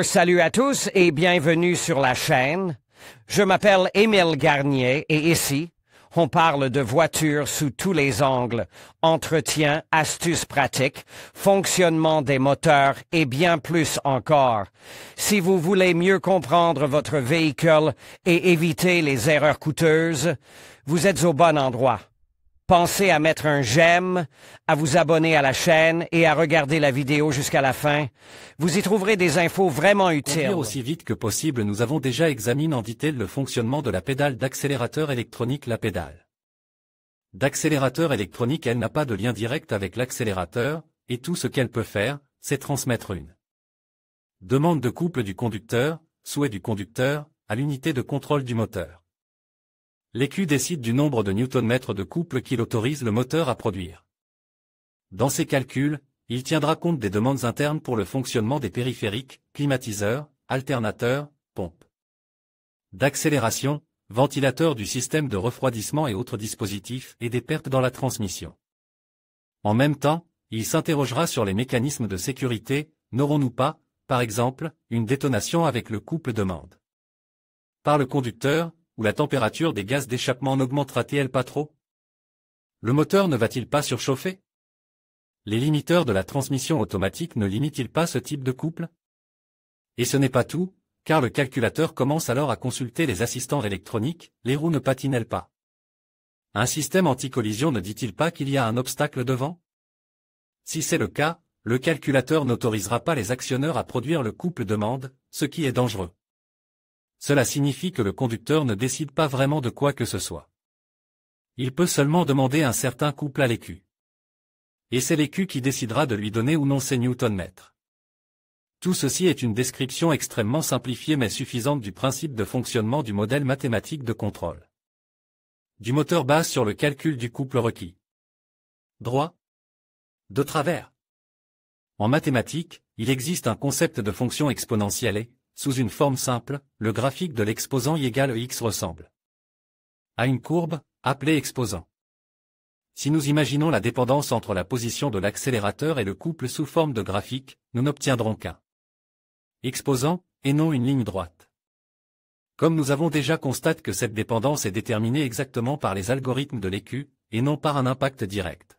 Salut à tous et bienvenue sur la chaîne. Je m'appelle Émile Garnier et ici, on parle de voitures sous tous les angles, entretien, astuces pratiques, fonctionnement des moteurs et bien plus encore. Si vous voulez mieux comprendre votre véhicule et éviter les erreurs coûteuses, vous êtes au bon endroit. Pensez à mettre un j'aime, à vous abonner à la chaîne et à regarder la vidéo jusqu'à la fin. Vous y trouverez des infos vraiment utiles. Conduire aussi vite que possible. Nous avons déjà examiné en détail le fonctionnement de la pédale d'accélérateur électronique. La pédale d'accélérateur électronique, elle n'a pas de lien direct avec l'accélérateur, et tout ce qu'elle peut faire, c'est transmettre une demande de couple du conducteur, souhait du conducteur, à l'unité de contrôle du moteur. L'EQ décide du nombre de newton-mètres de couple qu'il autorise le moteur à produire. Dans ses calculs, il tiendra compte des demandes internes pour le fonctionnement des périphériques, climatiseurs, alternateurs, pompes d'accélération, ventilateurs du système de refroidissement et autres dispositifs, et des pertes dans la transmission. En même temps, il s'interrogera sur les mécanismes de sécurité. N'aurons-nous pas, par exemple, une détonation avec le couple demande par le conducteur, ou la température des gaz d'échappement n'augmentera-t-elle pas trop? Le moteur ne va-t-il pas surchauffer? Les limiteurs de la transmission automatique ne limitent-ils pas ce type de couple? Et ce n'est pas tout, car le calculateur commence alors à consulter les assistants électroniques. Les roues ne patinent-elles pas? Un système anti-collision ne dit-il pas qu'il y a un obstacle devant? Si c'est le cas, le calculateur n'autorisera pas les actionneurs à produire le couple demande, ce qui est dangereux. Cela signifie que le conducteur ne décide pas vraiment de quoi que ce soit. Il peut seulement demander un certain couple à l'EQ. Et c'est l'EQ qui décidera de lui donner ou non ses newton-mètres. Tout ceci est une description extrêmement simplifiée mais suffisante du principe de fonctionnement du modèle mathématique de contrôle du moteur base sur le calcul du couple requis. Droit de travers. En mathématiques, il existe un concept de fonction exponentielle et, sous une forme simple, le graphique de l'exposant y égale x ressemble à une courbe, appelée exposant. Si nous imaginons la dépendance entre la position de l'accélérateur et le couple sous forme de graphique, nous n'obtiendrons qu'un exposant, et non une ligne droite. Comme nous avons déjà constaté que cette dépendance est déterminée exactement par les algorithmes de l'EQ, et non par un impact direct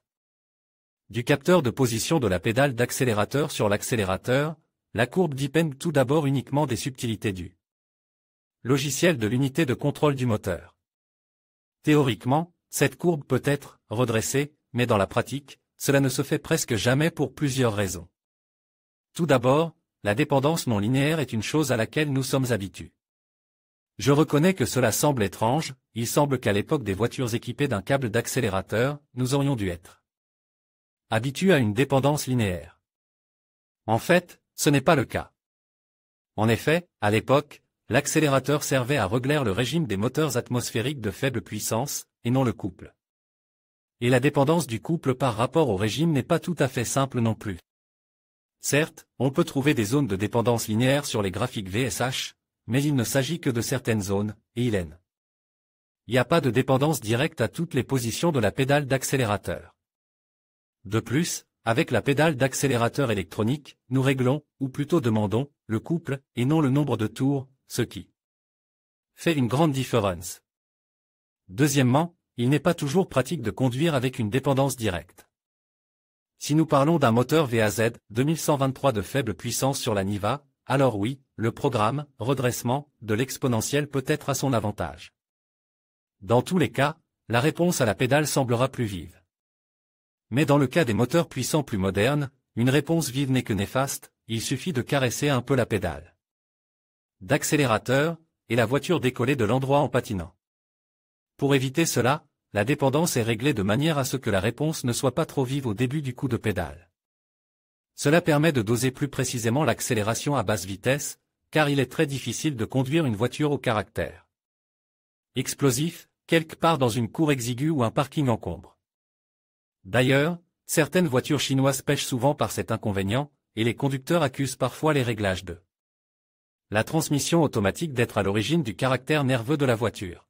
du capteur de position de la pédale d'accélérateur sur l'accélérateur, la courbe dépend tout d'abord uniquement des subtilités du logiciel de l'unité de contrôle du moteur. Théoriquement, cette courbe peut être redressée, mais dans la pratique, cela ne se fait presque jamais pour plusieurs raisons. Tout d'abord, la dépendance non linéaire est une chose à laquelle nous sommes habitués. Je reconnais que cela semble étrange. Il semble qu'à l'époque des voitures équipées d'un câble d'accélérateur, nous aurions dû être habitués à une dépendance linéaire. En fait, ce n'est pas le cas. En effet, à l'époque, l'accélérateur servait à régler le régime des moteurs atmosphériques de faible puissance, et non le couple. Et la dépendance du couple par rapport au régime n'est pas tout à fait simple non plus. Certes, on peut trouver des zones de dépendance linéaire sur les graphiques VSH, mais il ne s'agit que de certaines zones, et il n'y a pas de dépendance directe à toutes les positions de la pédale d'accélérateur. De plus, avec la pédale d'accélérateur électronique, nous réglons, ou plutôt demandons, le couple, et non le nombre de tours, ce qui fait une grande différence. Deuxièmement, il n'est pas toujours pratique de conduire avec une dépendance directe. Si nous parlons d'un moteur VAZ 2123 de faible puissance sur la Niva, alors oui, le programme, redressement, de l'exponentielle peut être à son avantage. Dans tous les cas, la réponse à la pédale semblera plus vive. Mais dans le cas des moteurs puissants plus modernes, une réponse vive n'est que néfaste, il suffit de caresser un peu la pédale d'accélérateur, et la voiture décoller de l'endroit en patinant. Pour éviter cela, la dépendance est réglée de manière à ce que la réponse ne soit pas trop vive au début du coup de pédale. Cela permet de doser plus précisément l'accélération à basse vitesse, car il est très difficile de conduire une voiture au caractère explosif, quelque part dans une cour exiguë ou un parking encombre. D'ailleurs, certaines voitures chinoises pêchent souvent par cet inconvénient, et les conducteurs accusent parfois les réglages de la transmission automatique d'être à l'origine du caractère nerveux de la voiture.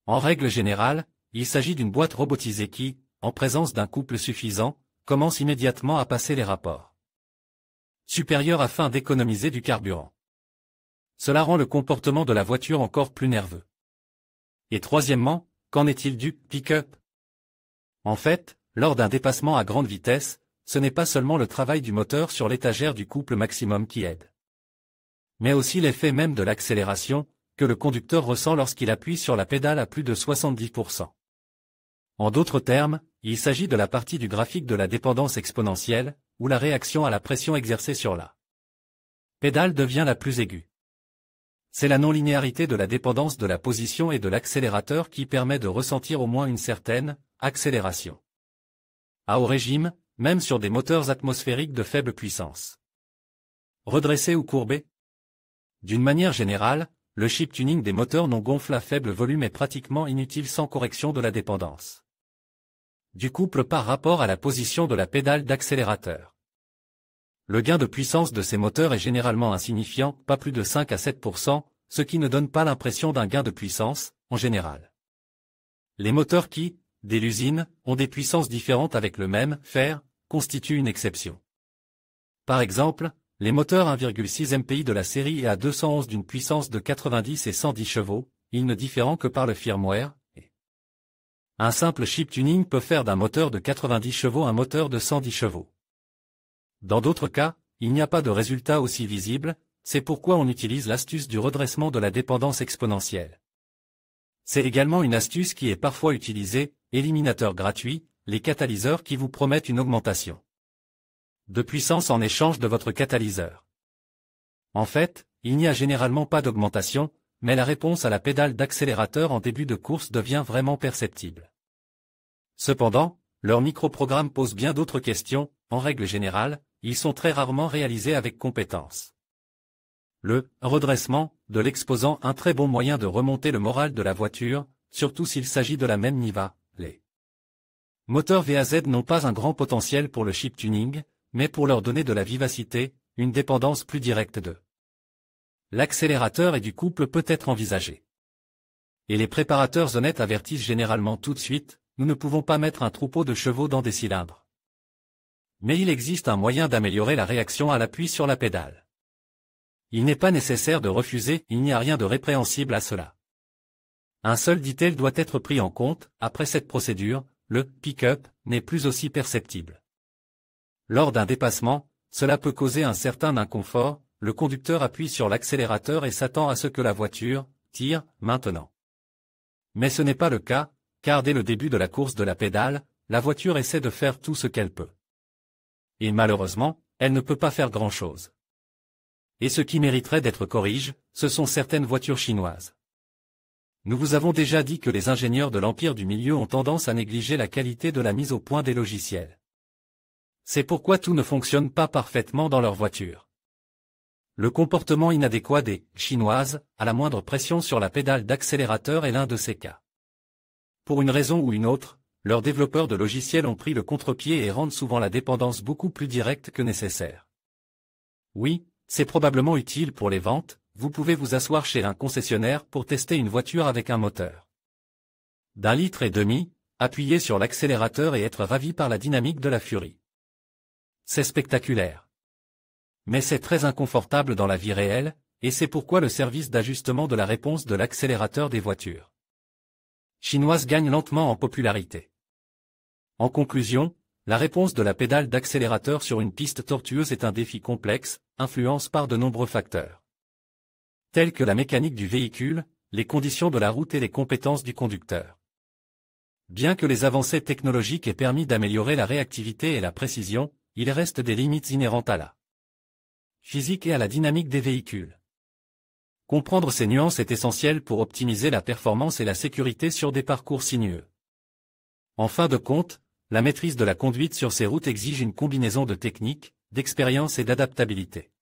En règle générale, il s'agit d'une boîte robotisée qui, en présence d'un couple suffisant, commence immédiatement à passer les rapports supérieur afin d'économiser du carburant. Cela rend le comportement de la voiture encore plus nerveux. Et troisièmement, qu'en est-il du pick-up? En fait, lors d'un dépassement à grande vitesse, ce n'est pas seulement le travail du moteur sur l'étagère du couple maximum qui aide, mais aussi l'effet même de l'accélération, que le conducteur ressent lorsqu'il appuie sur la pédale à plus de 70%. En d'autres termes, il s'agit de la partie du graphique de la dépendance exponentielle, où la réaction à la pression exercée sur la pédale devient la plus aiguë. C'est la non-linéarité de la dépendance de la position et de l'accélérateur qui permet de ressentir au moins une certaine accélération à haut régime, même sur des moteurs atmosphériques de faible puissance. Redressé ou courbé? D'une manière générale, le chip tuning des moteurs non gonflent à faible volume est pratiquement inutile sans correction de la dépendance du couple par rapport à la position de la pédale d'accélérateur. Le gain de puissance de ces moteurs est généralement insignifiant, pas plus de 5 à 7%, ce qui ne donne pas l'impression d'un gain de puissance, en général. Les moteurs qui, dès l'usine, ont des puissances différentes avec le même fer, constituent une exception. Par exemple, les moteurs 1,6 MPI de la série et à 211 d'une puissance de 90 et 110 chevaux, ils ne diffèrent que par le firmware, et un simple chip tuning peut faire d'un moteur de 90 chevaux un moteur de 110 chevaux. Dans d'autres cas, il n'y a pas de résultat aussi visible, c'est pourquoi on utilise l'astuce du redressement de la dépendance exponentielle. C'est également une astuce qui est parfois utilisée, éliminateur gratuit, les catalyseurs qui vous promettent une augmentation de puissance en échange de votre catalyseur. En fait, il n'y a généralement pas d'augmentation, mais la réponse à la pédale d'accélérateur en début de course devient vraiment perceptible. Cependant, leur microprogramme pose bien d'autres questions, en règle générale, ils sont très rarement réalisés avec compétence. Le redressement de l'exposant un très bon moyen de remonter le moral de la voiture, surtout s'il s'agit de la même Niva. Les moteurs VAZ n'ont pas un grand potentiel pour le chip tuning, mais pour leur donner de la vivacité, une dépendance plus directe de l'accélérateur et du couple peut être envisagée. Et les préparateurs honnêtes avertissent généralement tout de suite, nous ne pouvons pas mettre un troupeau de chevaux dans des cylindres. Mais il existe un moyen d'améliorer la réaction à l'appui sur la pédale. Il n'est pas nécessaire de refuser, il n'y a rien de répréhensible à cela. Un seul detail doit être pris en compte, après cette procédure, le pick-up n'est plus aussi perceptible. Lors d'un dépassement, cela peut causer un certain inconfort, le conducteur appuie sur l'accélérateur et s'attend à ce que la voiture tire maintenant. Mais ce n'est pas le cas, car dès le début de la course de la pédale, la voiture essaie de faire tout ce qu'elle peut. Et malheureusement, elle ne peut pas faire grand-chose. Et ce qui mériterait d'être corrigé, ce sont certaines voitures chinoises. Nous vous avons déjà dit que les ingénieurs de l'empire du milieu ont tendance à négliger la qualité de la mise au point des logiciels. C'est pourquoi tout ne fonctionne pas parfaitement dans leur voiture. Le comportement inadéquat des chinoises, à la moindre pression sur la pédale d'accélérateur est l'un de ces cas. Pour une raison ou une autre, leurs développeurs de logiciels ont pris le contre-pied et rendent souvent la dépendance beaucoup plus directe que nécessaire. Oui, c'est probablement utile pour les ventes, vous pouvez vous asseoir chez un concessionnaire pour tester une voiture avec un moteur d'1,5 litre, appuyer sur l'accélérateur et être ravi par la dynamique de la furie. C'est spectaculaire. Mais c'est très inconfortable dans la vie réelle, et c'est pourquoi le service d'ajustement de la réponse de l'accélérateur des voitures chinoises gagne lentement en popularité. En conclusion, la réponse de la pédale d'accélérateur sur une piste tortueuse est un défi complexe, influencé par de nombreux facteurs, tels que la mécanique du véhicule, les conditions de la route et les compétences du conducteur. Bien que les avancées technologiques aient permis d'améliorer la réactivité et la précision, il reste des limites inhérentes à la physique et à la dynamique des véhicules. Comprendre ces nuances est essentiel pour optimiser la performance et la sécurité sur des parcours sinueux. En fin de compte, la maîtrise de la conduite sur ces routes exige une combinaison de techniques, d'expérience et d'adaptabilité.